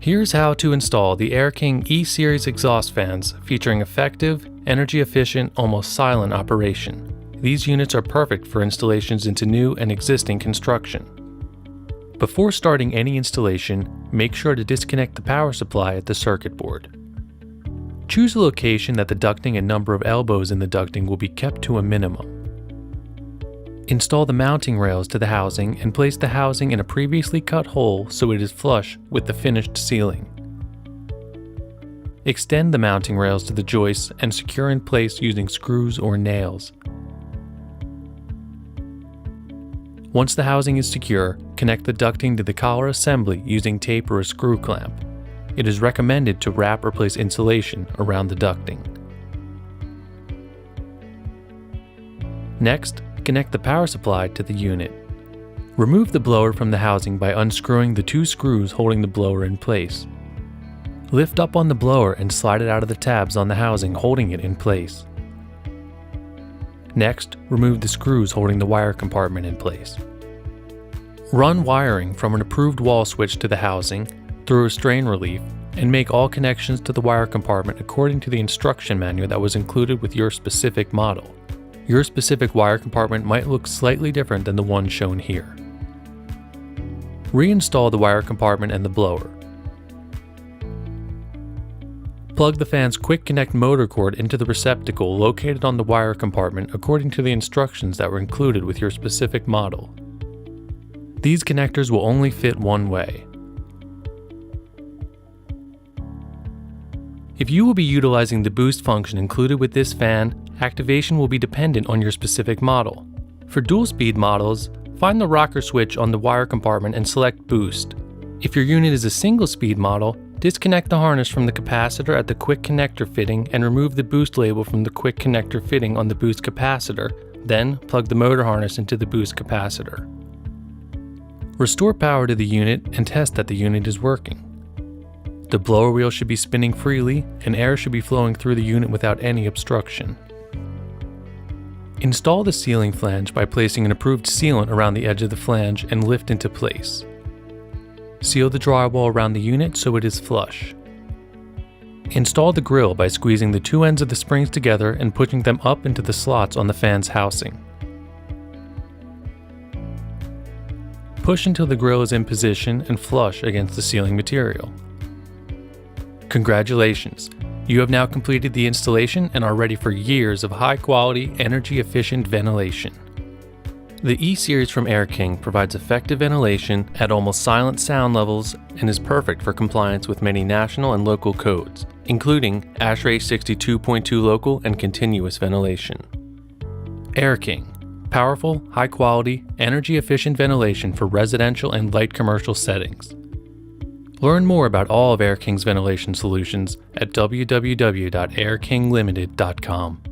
Here's how to install the Air King E-Series exhaust fans featuring effective, energy-efficient, almost silent operation. These units are perfect for installations into new and existing construction. Before starting any installation, make sure to disconnect the power supply at the circuit board. Choose a location that the ducting and number of elbows in the ducting will be kept to a minimum. Install the mounting rails to the housing and place the housing in a previously cut hole so it is flush with the finished ceiling. Extend the mounting rails to the joists and secure in place using screws or nails. Once the housing is secure, connect the ducting to the collar assembly using tape or a screw clamp. It is recommended to wrap or place insulation around the ducting. Next, connect the power supply to the unit. Remove the blower from the housing by unscrewing the two screws holding the blower in place. Lift up on the blower and slide it out of the tabs on the housing holding it in place. Next, remove the screws holding the wire compartment in place. Run wiring from an approved wall switch to the housing through a strain relief and make all connections to the wire compartment according to the instruction manual that was included with your specific model. Your specific wire compartment might look slightly different than the one shown here. Reinstall the wire compartment and the blower. Plug the fan's quick connect motor cord into the receptacle located on the wire compartment according to the instructions that were included with your specific model. These connectors will only fit one way. If you will be utilizing the boost function included with this fan, activation will be dependent on your specific model. For dual-speed models, find the rocker switch on the wire compartment and select Boost. If your unit is a single-speed model, disconnect the harness from the capacitor at the quick connector fitting and remove the boost label from the quick connector fitting on the boost capacitor, then plug the motor harness into the boost capacitor. Restore power to the unit and test that the unit is working. The blower wheel should be spinning freely and air should be flowing through the unit without any obstruction. Install the sealing flange by placing an approved sealant around the edge of the flange and lift into place. Seal the drywall around the unit so it is flush. Install the grill by squeezing the two ends of the springs together and pushing them up into the slots on the fan's housing. Push until the grill is in position and flush against the sealing material. Congratulations! You have now completed the installation and are ready for years of high-quality, energy-efficient ventilation. The E-Series from Air King provides effective ventilation at almost silent sound levels and is perfect for compliance with many national and local codes, including ASHRAE 62.2 local and continuous ventilation. Air King. Powerful, high-quality, energy-efficient ventilation for residential and light commercial settings. Learn more about all of Air King's ventilation solutions at www.airkinglimited.com.